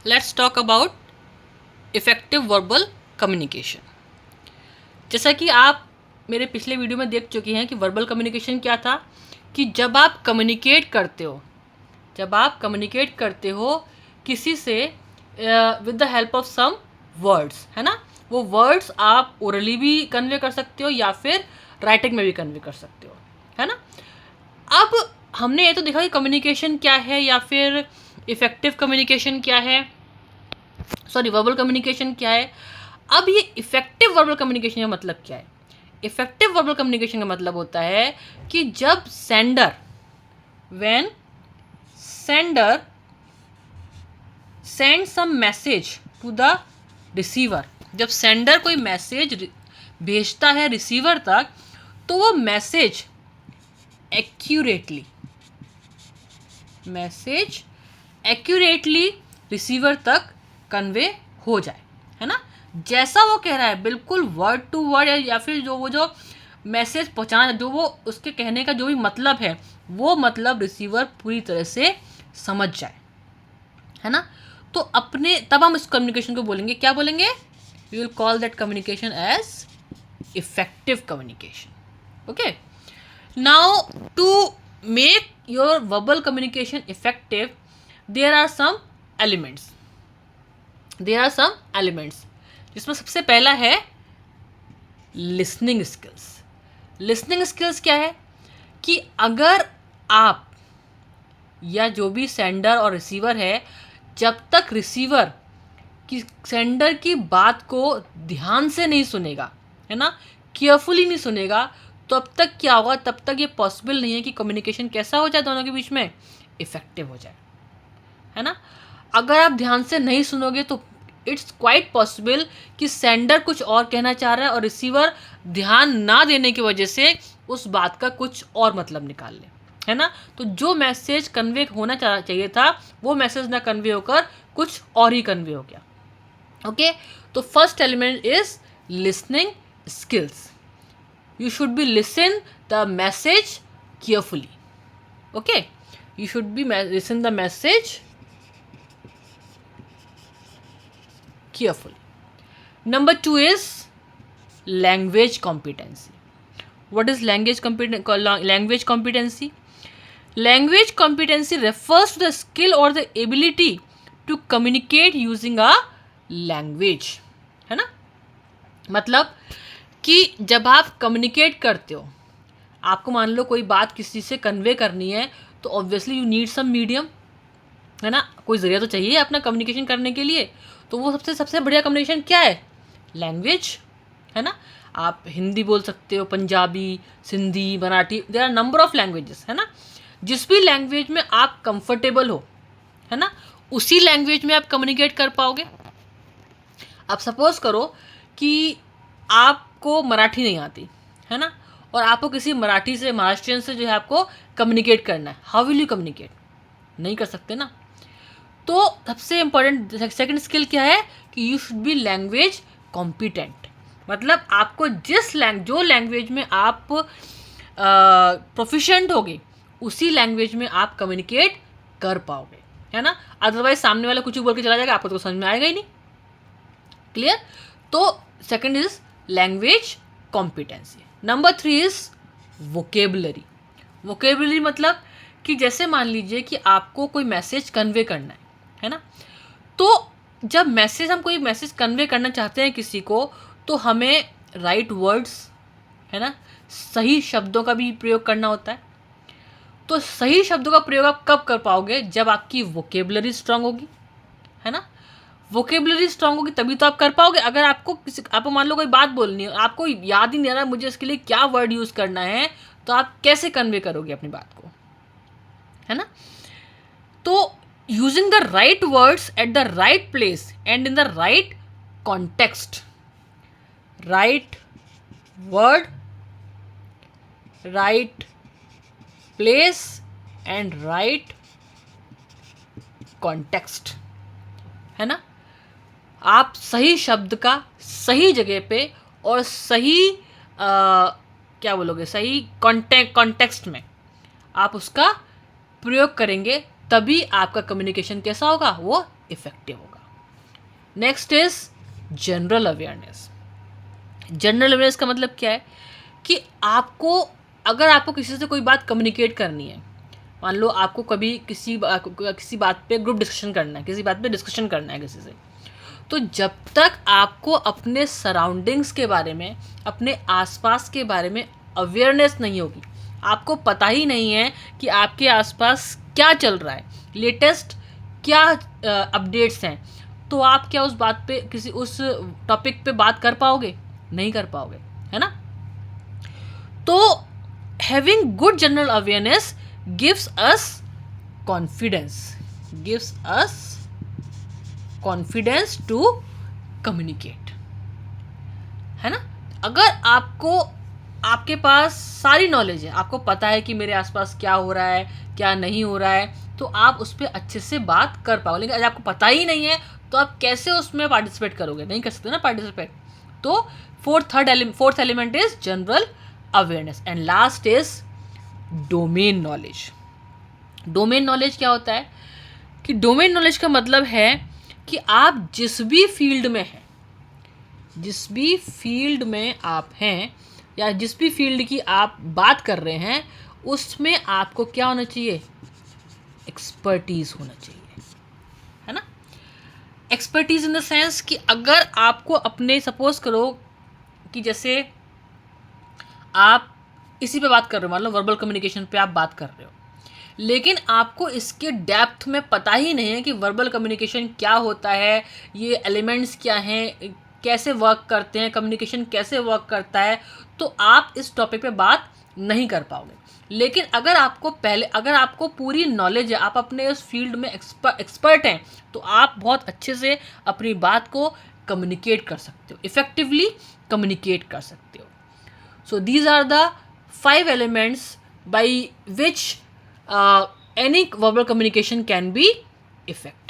Let's talk about effective verbal communication. जैसा कि आप मेरे पिछले वीडियो में देख चुके हैं कि वर्बल कम्युनिकेशन क्या था, कि जब आप कम्युनिकेट करते हो किसी से with the help of some words, है ना। वो वर्ड्स आप ओरली भी कन्वे कर सकते हो या फिर राइटिंग में भी कन्वे कर सकते हो, है ना। अब हमने ये तो देखा कि कम्युनिकेशन क्या है या फिर इफ़ेक्टिव कम्युनिकेशन क्या है, सॉरी वर्बल कम्युनिकेशन क्या है। अब ये इफ़ेक्टिव वर्बल कम्युनिकेशन का मतलब क्या है। इफ़ेक्टिव वर्बल कम्युनिकेशन का मतलब होता है कि जब when sender send some message to the receiver, जब सेंडर कोई मैसेज भेजता है रिसीवर तक, तो वो मैसेज एक्यूरेटली रिसीवर तक कन्वे हो जाए, है ना। जैसा वो कह रहा है बिल्कुल वर्ड टू वर्ड, या फिर जो मैसेज पहुंचाना, जो वो उसके कहने का जो भी मतलब है, वो मतलब रिसीवर पूरी तरह से समझ जाए, है ना। तो तब हम इस कम्युनिकेशन को बोलेंगे, क्या बोलेंगे, we will call that communication as effective communication. Okay, now to make your verbal communication effective there are some elements जिसमें सबसे पहला है लिसनिंग स्किल्स क्या है कि अगर आप या जो भी सेंडर और रिसीवर है, जब तक रिसीवर कि सेंडर की बात को ध्यान से नहीं सुनेगा, है ना, केयरफुली नहीं सुनेगा, तो अब तक क्या होगा, तब तक ये पॉसिबल नहीं है कि कम्युनिकेशन कैसा हो जाए दोनों के बीच में, इफेक्टिव हो जाए, है ना। अगर आप ध्यान से नहीं सुनोगे तो इट्स क्वाइट पॉसिबल कि सेंडर कुछ और कहना चाह रहा है और रिसीवर ध्यान ना देने की वजह से उस बात का कुछ और मतलब निकाल ले, है ना। तो जो मैसेज कन्वे होना चाहिए था वो मैसेज ना कन्वे होकर कुछ और ही कन्वे हो गया। ओके, तो first element is listening skills. You should be listen the message carefully. Okay, you should be listen the message carefully. Number 2 is language competency. What is language competency? Language competency refers to the skill or the ability to communicate using a language, है ना। मतलब कि जब आप communicate करते हो, आपको मान लो कोई बात किसी से कन्वे करनी है, तो obviously you need some medium, है ना। कोई ज़रिया तो चाहिए अपना कम्युनिकेशन करने के लिए। तो वो सबसे बढ़िया कम्युनिकेशन क्या है, लैंग्वेज, है ना। आप हिंदी बोल सकते हो, Punjabi, Sindhi, Marathi, there are number of languages, है ना। जिस भी लैंग्वेज में आप कंफर्टेबल हो, है ना, उसी लैंग्वेज में आप कम्युनिकेट कर पाओगे। अब सपोज करो कि आपको मराठी नहीं आती, है ना, और आपको किसी मराठी से, महाराष्ट्रियन से जो है आपको कम्युनिकेट करना है, हाउ विल यू कम्युनिकेट, नहीं कर सकते ना। तो सबसे इम्पोर्टेंट सेकंड स्किल क्या है कि you should be language competent. मतलब आपको जो लैंग्वेज में आप प्रोफिशिएंट होगे, उसी लैंग्वेज में आप कम्युनिकेट कर पाओगे, है ना। अदरवाइज सामने वाला कुछ भी बोल के चला जाएगा, आपको तो समझ में आएगा ही नहीं। क्लियर। तो second is language competency. Number 3 is vocabulary मतलब कि जैसे मान लीजिए कि आपको कोई मैसेज कन्वे करना है ना। तो जब हम कोई मैसेज कन्वे करना चाहते हैं किसी को, तो हमें राइट वर्ड्स, है ना, सही शब्दों का भी प्रयोग करना होता है। तो सही शब्दों का प्रयोग आप कब कर पाओगे, जब आपकी वोकेबलरी स्ट्रांग होगी, है ना। वोकेबलरी स्ट्रांग होगी तभी तो आप कर पाओगे। अगर आपको मान लो कोई बात बोलनी है, आपको याद ही नहीं आ रहा मुझे इसके लिए क्या वर्ड यूज़ करना है, तो आप कैसे कन्वे करोगे अपनी बात को, है ना। तो using the right words at the right place and in the right context, right word, right place and right context, है ना। आप सही शब्द का सही जगह पे और सही क्या बोलोगे, सही कॉन्टेक्स्ट में आप उसका प्रयोग करेंगे, तभी आपका कम्युनिकेशन कैसा होगा, वो इफेक्टिव होगा। Next is general awareness. General awareness का मतलब क्या है कि आपको, अगर आपको किसी से कोई बात कम्युनिकेट करनी है, मान लो आपको कभी किसी बात पे ग्रुप डिस्कशन करना है, किसी बात पे डिस्कशन करना है किसी से, तो जब तक आपको अपने सराउंडिंग्स के बारे में, अपने आसपास के बारे में अवेयरनेस नहीं होगी, आपको पता ही नहीं है कि आपके आसपास क्या चल रहा है, लेटेस्ट क्या अपडेट्स हैं, तो आप क्या उस बात पे, किसी उस टॉपिक पे बात कर पाओगे? नहीं कर पाओगे, है ना। तो having good general awareness gives us confidence to communicate, है ना। अगर आपके पास सारी नॉलेज है, आपको पता है कि मेरे आसपास क्या हो रहा है, क्या नहीं हो रहा है, तो आप उस पर अच्छे से बात कर पाओगे। लेकिन अगर आपको पता ही नहीं है तो आप कैसे उसमें पार्टिसिपेट करोगे? नहीं कर सकते ना पार्टिसिपेट। तो fourth element is general awareness and last is domain knowledge. Domain knowledge क्या होता है कि डोमेन नॉलेज का मतलब है कि आप जिस भी फील्ड में हैं, जिस भी फील्ड में आप हैं या जिस भी फील्ड की आप बात कर रहे हैं, उसमें आपको क्या होना चाहिए? एक्सपर्टीज होना चाहिए, है ना। एक्सपर्टीज इन द सेंस कि अगर आपको अपने, सपोज करो कि जैसे आप इसी पे बात कर रहे हो, मान लो वर्बल कम्युनिकेशन पे आप बात कर रहे हो, लेकिन आपको इसके डेप्थ में पता ही नहीं है कि वर्बल कम्युनिकेशन क्या होता है, ये एलिमेंट्स क्या हैं, कैसे वर्क करते हैं, कम्युनिकेशन कैसे वर्क करता है, तो आप इस टॉपिक पे बात नहीं कर पाओगे। लेकिन अगर आपको पूरी नॉलेज है, आप अपने उस फील्ड में एक्सपर्ट हैं, तो आप बहुत अच्छे से अपनी बात को कम्युनिकेट कर सकते हो, इफेक्टिवली कम्युनिकेट कर सकते हो। So these are the 5 elements by which any verbal communication can be effective.